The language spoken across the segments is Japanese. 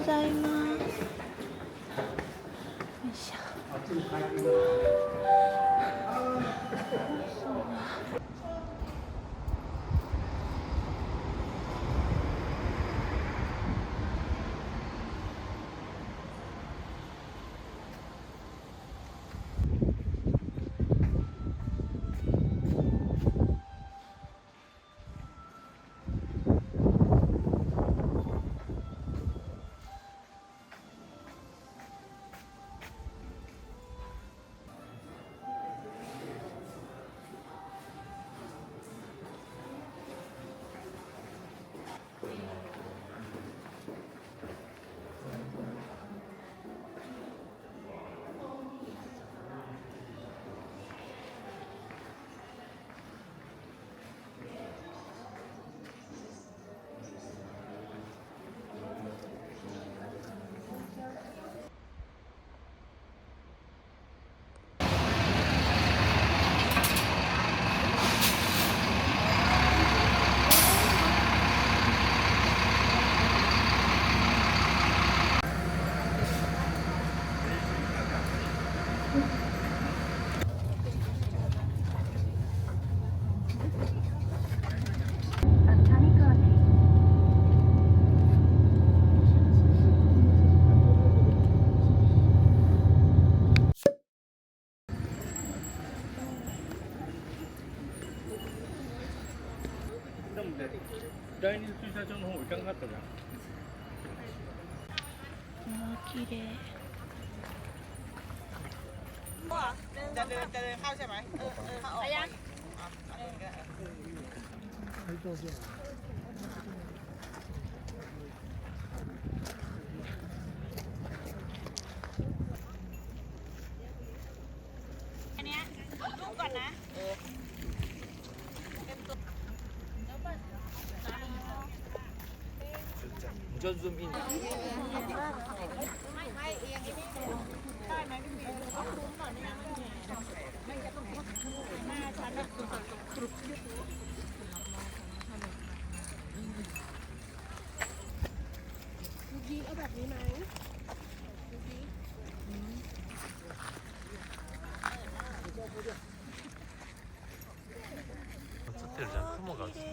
ざいます。よいしょ。第二駐車場の方行かなかったじゃん。綺麗。จะเดินเข้าใช่ไหมเข้าออกยังอันเนี้ยลูกก่อนนะ你就 zoom in。ไม่เอียงได้ไหมพี่บีเอาคุ้มก่อนนะไม่จะต้องหน้าฉันนะลูกยีเอาแบบนี้ไหมลูกยี 映ってるじゃん、雲が映ってる。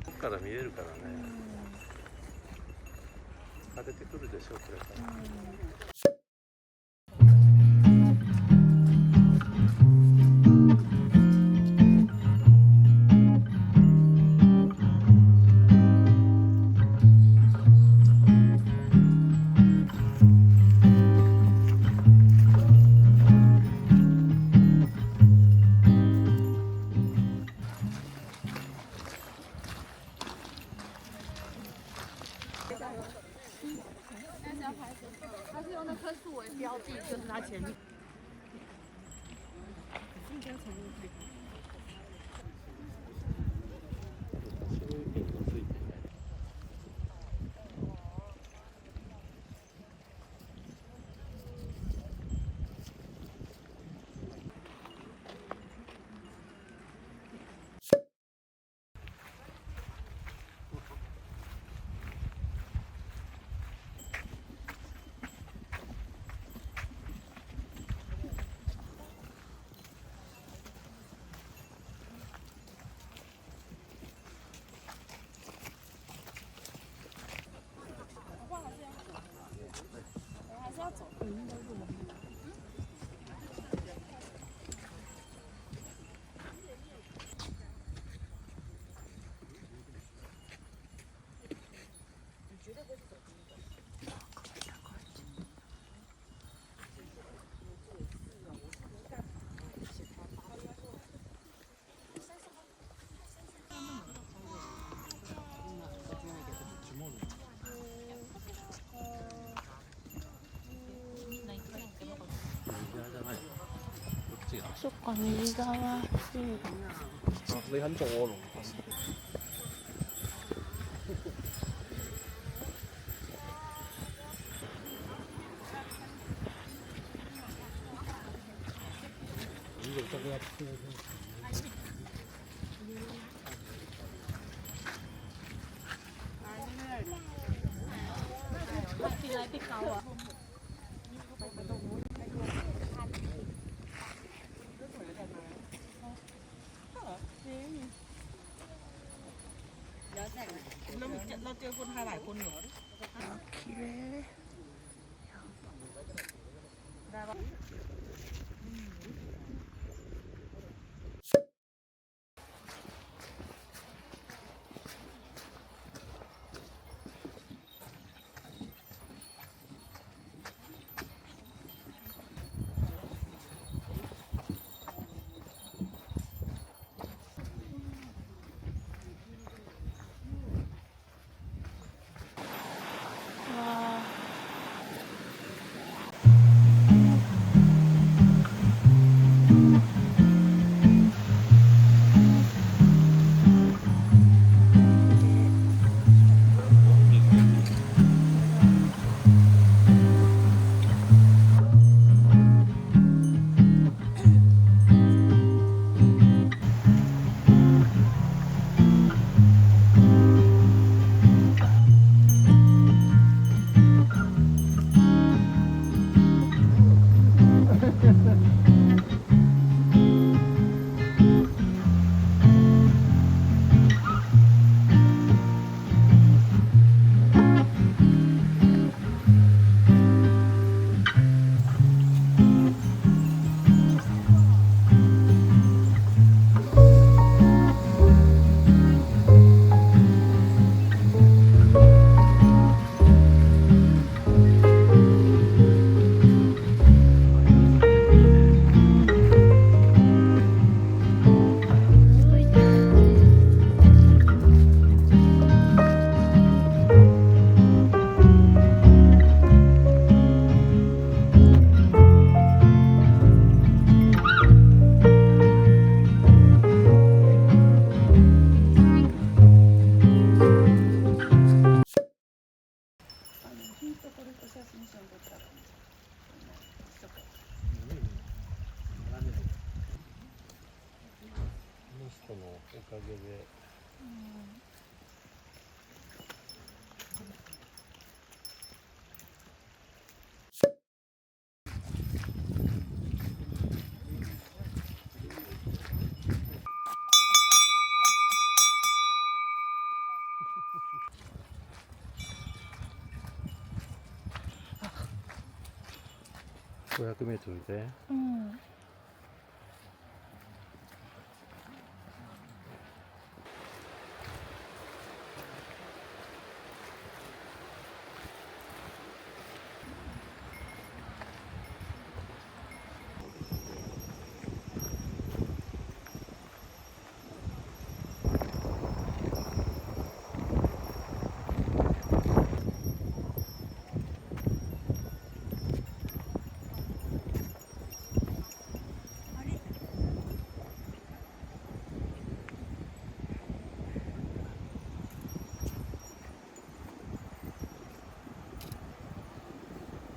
ここから見えるからね。晴れてくるでしょう、これから。它是用那棵树为标记，就是它前面。そっか、右側。你肯做我龍กินอะไรติดเขาอ่ะเราเจอคนไทยหลายคนอยู่綺麗わ人のおかげで500メートルでうん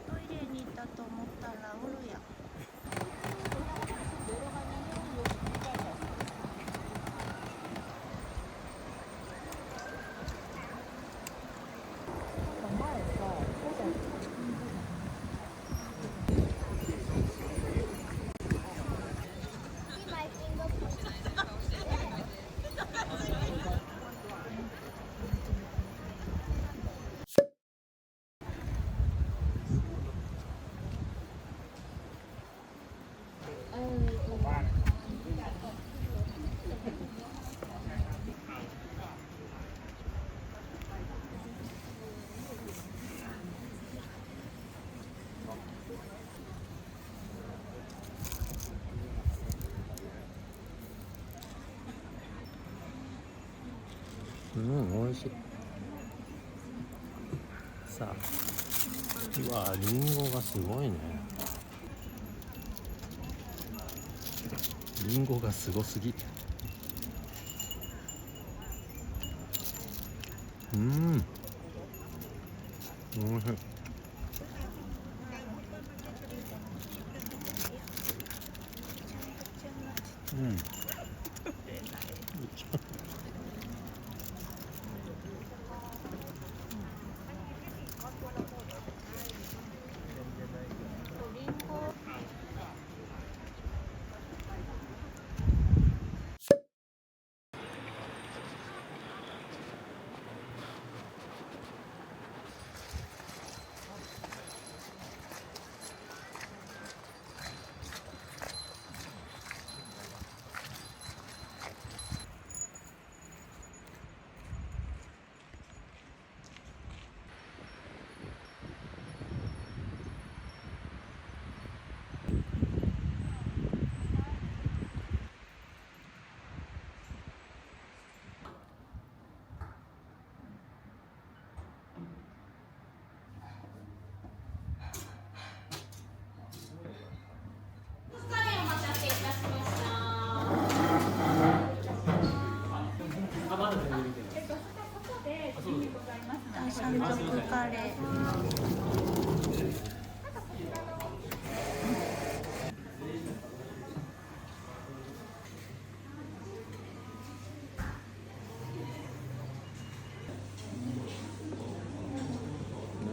トイレに行ったと思ったらおるやん美味しい。さあ、うわ、リンゴがすごいね。リンゴがすごすぎ。おいしい。うん山賊カレー。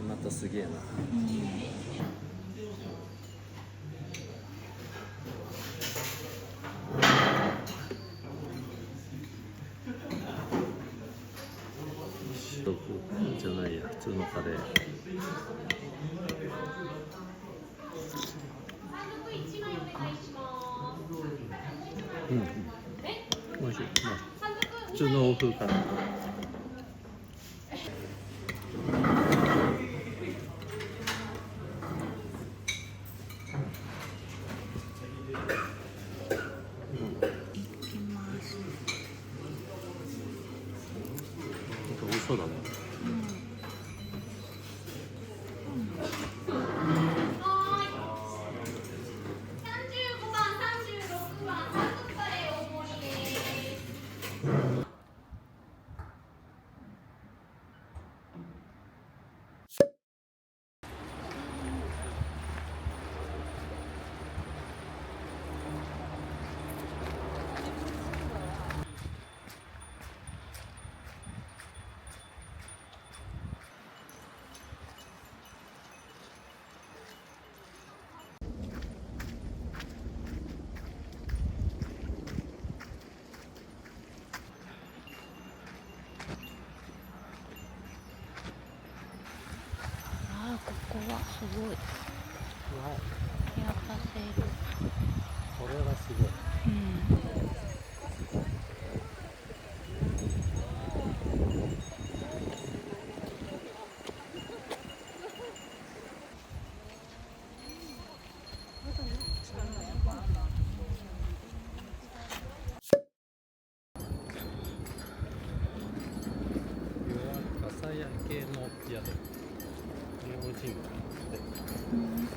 またすげえな。じゃないや、普通のカレー。うん、美味しい。まあ、普通の欧風カレー。いきます。美味しそうだね。35番、36番、山賊カレー大盛りです。ああ、ここはすごい。焼かせる。これはすごい。うん。朝焼けの宿。日本人がうん。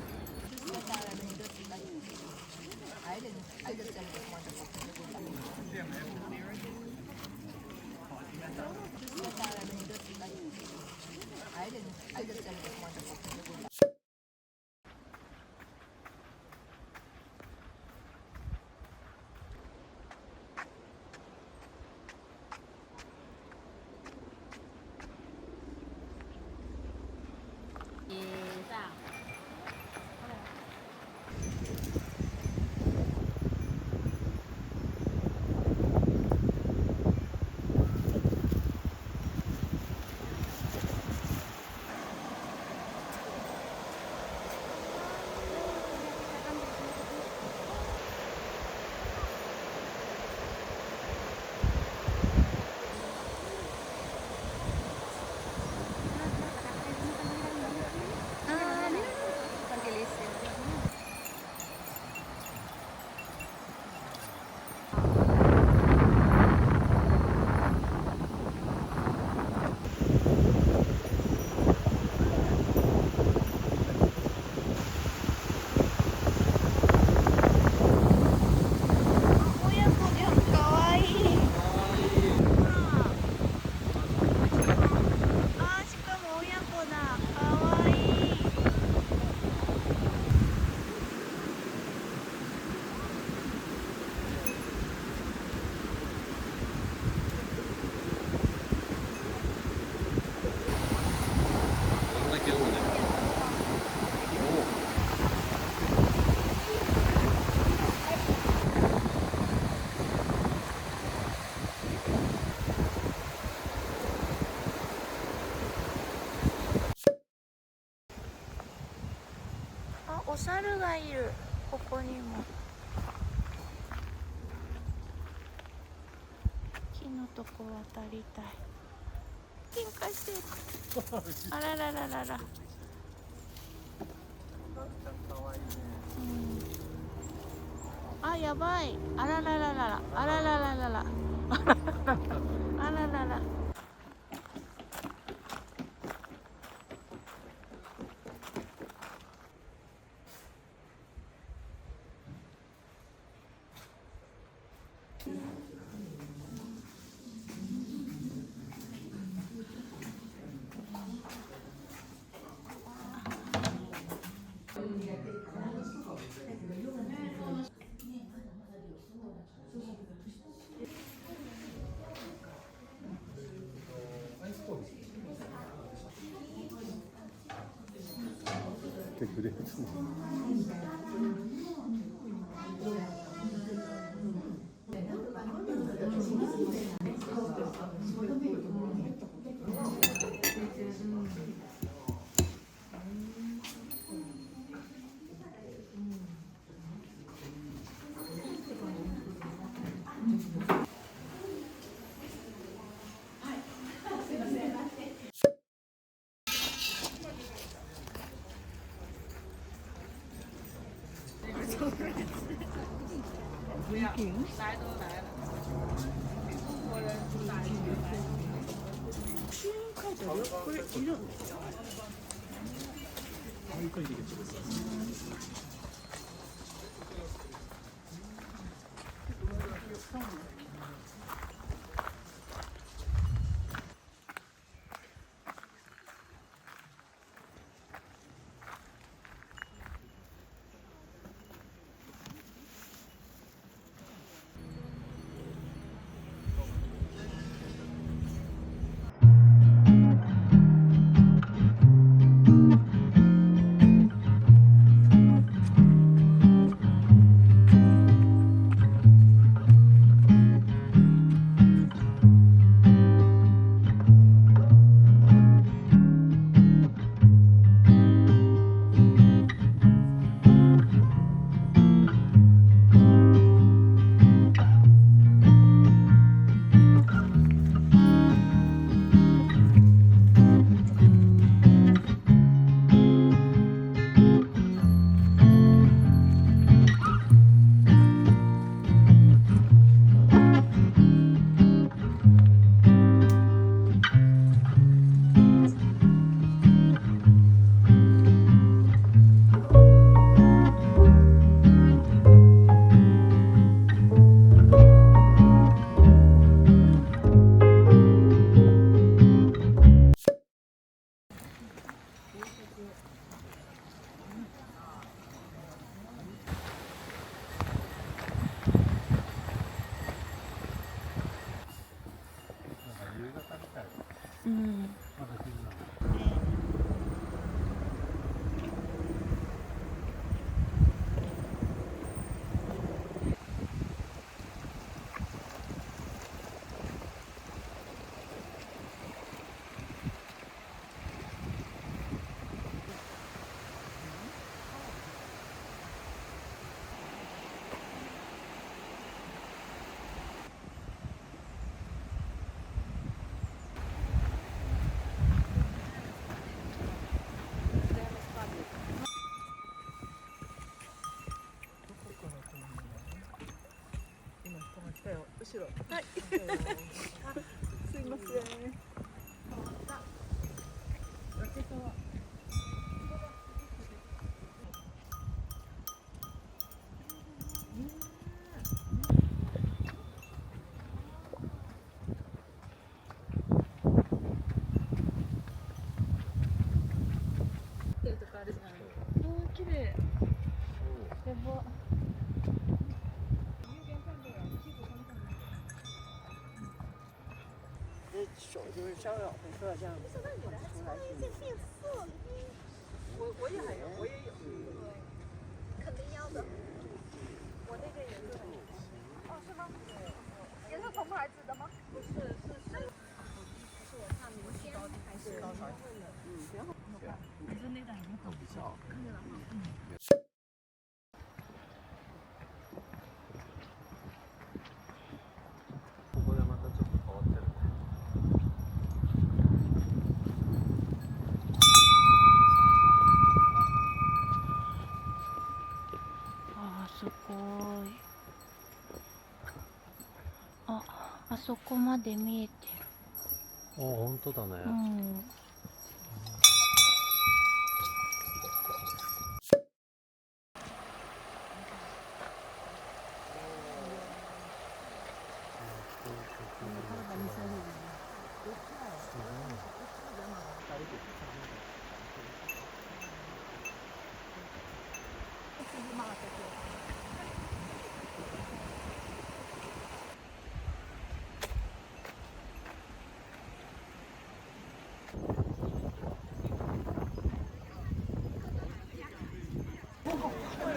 あ、お猿がいる。ここにも。木のとこ渡りたい。喧嘩してる。あららららら。あ、やばい。あららららら。あららららら。あららら。てくれるこれいるんですよ。うん。後ろ。はい。すいません。綺麗。やば。手就是烧烤会说这样出来是。我也还有，我也有。肯定要的。我那件也是。哦，是吗？也是同牌子的吗？不是，是我看明星还是高潮。嗯，挺好看。你说那档已经很不错，看着的话，そこまで見えてあ、本当だね。る。うん。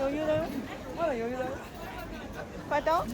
余裕だよ。まだ余裕だよ。快到。